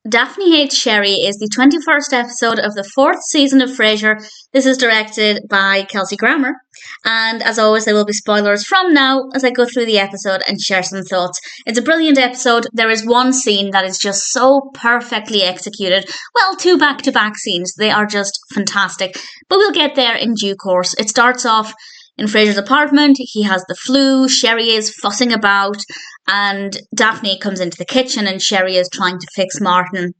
Daphne Hates Sherry is the 21st episode of the 4th season of Frasier. This is directed by Kelsey Grammer. And as always, there will be spoilers from now as I go through the episode and share some thoughts. It's a brilliant episode. There is one scene that is just so perfectly executed. Well, 2 back-to-back scenes. They are just fantastic. But we'll get there in due course. It starts off in Frasier's apartment. He has the flu. Sherry is fussing about. And Daphne comes into the kitchen and Sherry is trying to fix Martin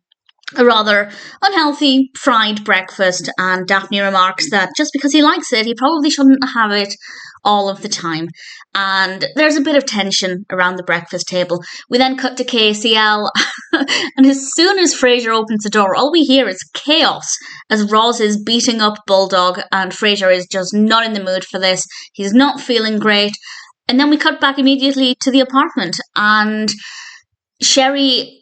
a rather unhealthy fried breakfast, and Daphne remarks that just because he likes it, he probably shouldn't have it all of the time. And there's a bit of tension around the breakfast table. We then cut to KCL, and as soon as Frasier opens the door, all we hear is chaos as Roz is beating up Bulldog, and Frasier is just not in the mood for this. He's not feeling great. And then we cut back immediately to the apartment, and Sherry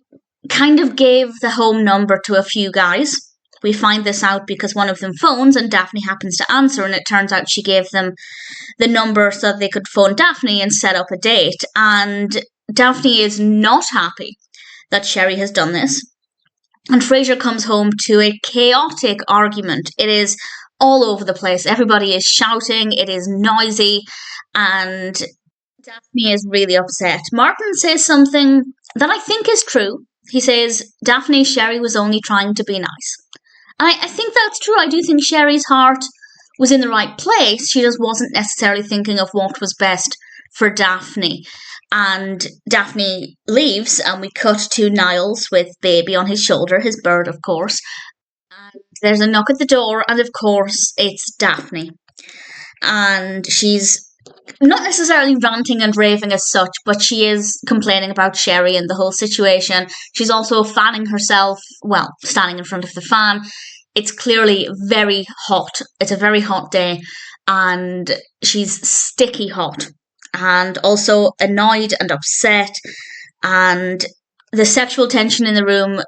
kind of gave the home number to a few guys. We find this out because one of them phones and Daphne happens to answer, and it turns out she gave them the number so that they could phone Daphne and set up a date. And Daphne is not happy that Sherry has done this. And Frasier comes home to a chaotic argument. It is all over the place. Everybody is shouting. It is noisy. And Daphne is really upset. Martin says something that I think is true. He says, Daphne, Sherry was only trying to be nice. And I think that's true. I do think Sherry's heart was in the right place. She just wasn't necessarily thinking of what was best for Daphne. And Daphne leaves, and we cut to Niles with Baby on his shoulder, his bird, of course. And there's a knock at the door, and of course, it's Daphne. And she's not necessarily ranting and raving as such, but she is complaining about Sherry and the whole situation. She's also fanning herself, well, standing in front of the fan. It's clearly very hot. It's a very hot day, and she's sticky hot, and also annoyed and upset. And the sexual tension in the room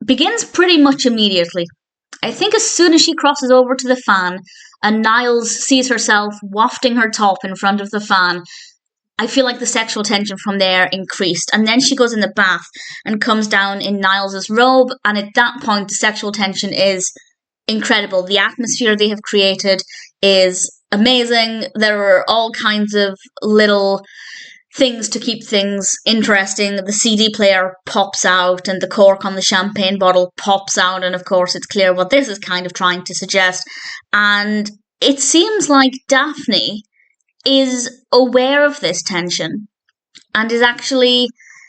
begins pretty much immediately. I think as soon as she crosses over to the fan and Niles sees herself wafting her top in front of the fan, I feel like the sexual tension from there increased. And then she goes in the bath and comes down in Niles's robe, and at that point the sexual tension is incredible. The atmosphere they have created is amazing. There are all kinds of little things to keep things interesting. The CD player pops out and the cork on the champagne bottle pops out, and of course it's clear what this is kind of trying to suggest. And it seems like Daphne is aware of this tension and is actually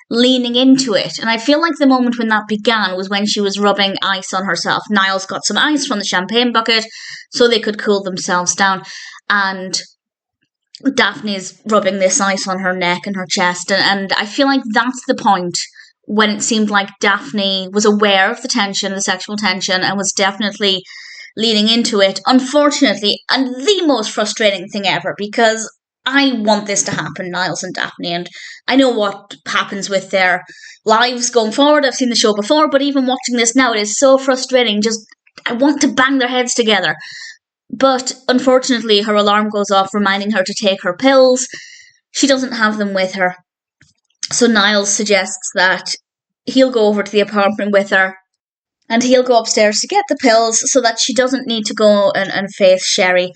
leaning into it. And I feel like the moment when that began was when she was rubbing ice on herself. Niles got some ice from the champagne bucket so they could cool themselves down, and Daphne's rubbing this ice on her neck and her chest, and I feel like that's the point when it seemed like Daphne was aware of the tension, the sexual tension, and was definitely leaning into it. Unfortunately, and the most frustrating thing ever, because I want this to happen, Niles and Daphne, and I know what happens with their lives going forward. I've seen the show before, but even watching this now, it is so frustrating. Just, I want to bang their heads together. But unfortunately, her alarm goes off, reminding her to take her pills. She doesn't have them with her. So Niles suggests that he'll go over to the apartment with her, and he'll go upstairs to get the pills so that she doesn't need to go and face Sherry.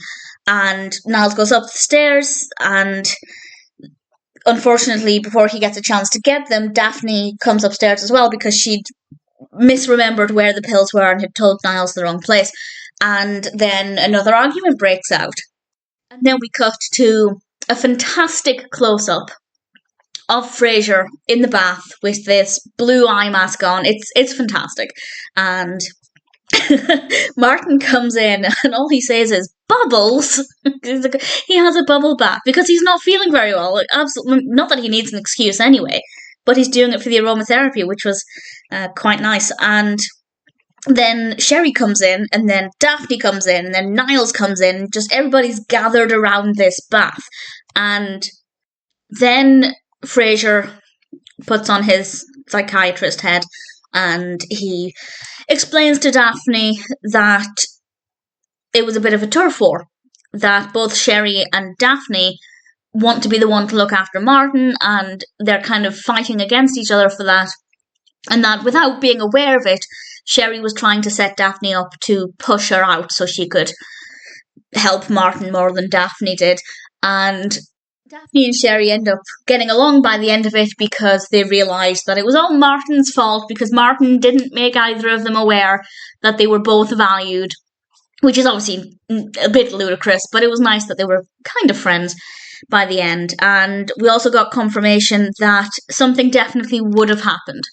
And Niles goes up the stairs, and unfortunately, before he gets a chance to get them, Daphne comes upstairs as well because she'd misremembered where the pills were and had told Niles the wrong place. And then another argument breaks out. And then we cut to a fantastic close-up of Frasier in the bath with this blue eye mask on. It's fantastic. And Martin comes in and all he says is, bubbles? He has a bubble bath because he's not feeling very well. Like, absolutely, not that he needs an excuse anyway, but he's doing it for the aromatherapy, which was quite nice. And then Sherry comes in, and then Daphne comes in, and then Niles comes in. Just everybody's gathered around this bath. And then Frasier puts on his psychiatrist head, and he explains to Daphne that it was a bit of a turf war, that both Sherry and Daphne want to be the one to look after Martin, and they're kind of fighting against each other for that. and that without being aware of it, Sherry was trying to set Daphne up to push her out so she could help Martin more than Daphne did. And Daphne and Sherry end up getting along by the end of it because they realised that it was all Martin's fault because Martin didn't make either of them aware that they were both valued, which is obviously a bit ludicrous, but it was nice that they were kind of friends by the end. And we also got confirmation that something definitely would have happened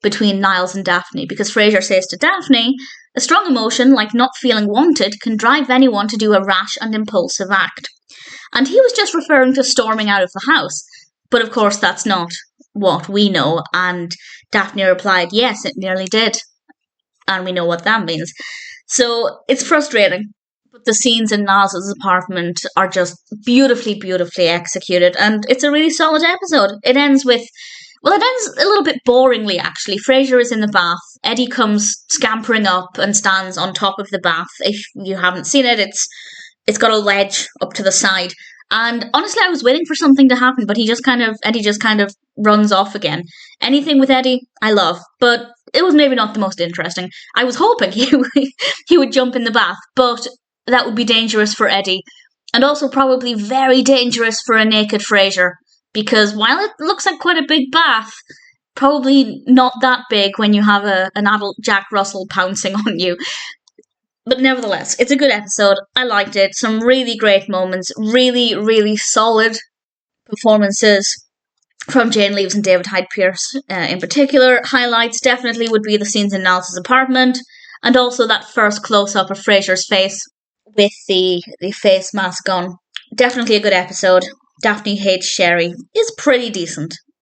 between Niles and Daphne, because Frasier says to Daphne, a strong emotion like not feeling wanted can drive anyone to do a rash and impulsive act. And he was just referring to storming out of the house. But of course that's not what we know. And Daphne replied, yes, it nearly did. And we know what that means. So it's frustrating. But the scenes in Niles' apartment are just beautifully, beautifully executed. And it's a really solid episode. It ends with, well, it ends a little bit boringly, actually. Frasier is in the bath. Eddie comes scampering up and stands on top of the bath. If you haven't seen it, it's got a ledge up to the side. And honestly, I was waiting for something to happen, but Eddie just kind of runs off again. Anything with Eddie, I love. But it was maybe not the most interesting. I was hoping he would jump in the bath, but that would be dangerous for Eddie. And also probably very dangerous for a naked Frasier. Because while it looks like quite a big bath, probably not that big when you have an adult Jack Russell pouncing on you. But nevertheless, it's a good episode. I liked it. Some really great moments. Really, really solid performances from Jane Leeves and David Hyde Pierce in particular. Highlights definitely would be the scenes in Niles' apartment, and also that first close-up of Frasier's face with the face mask on. Definitely a good episode. Daphne Hates Sherry is pretty decent.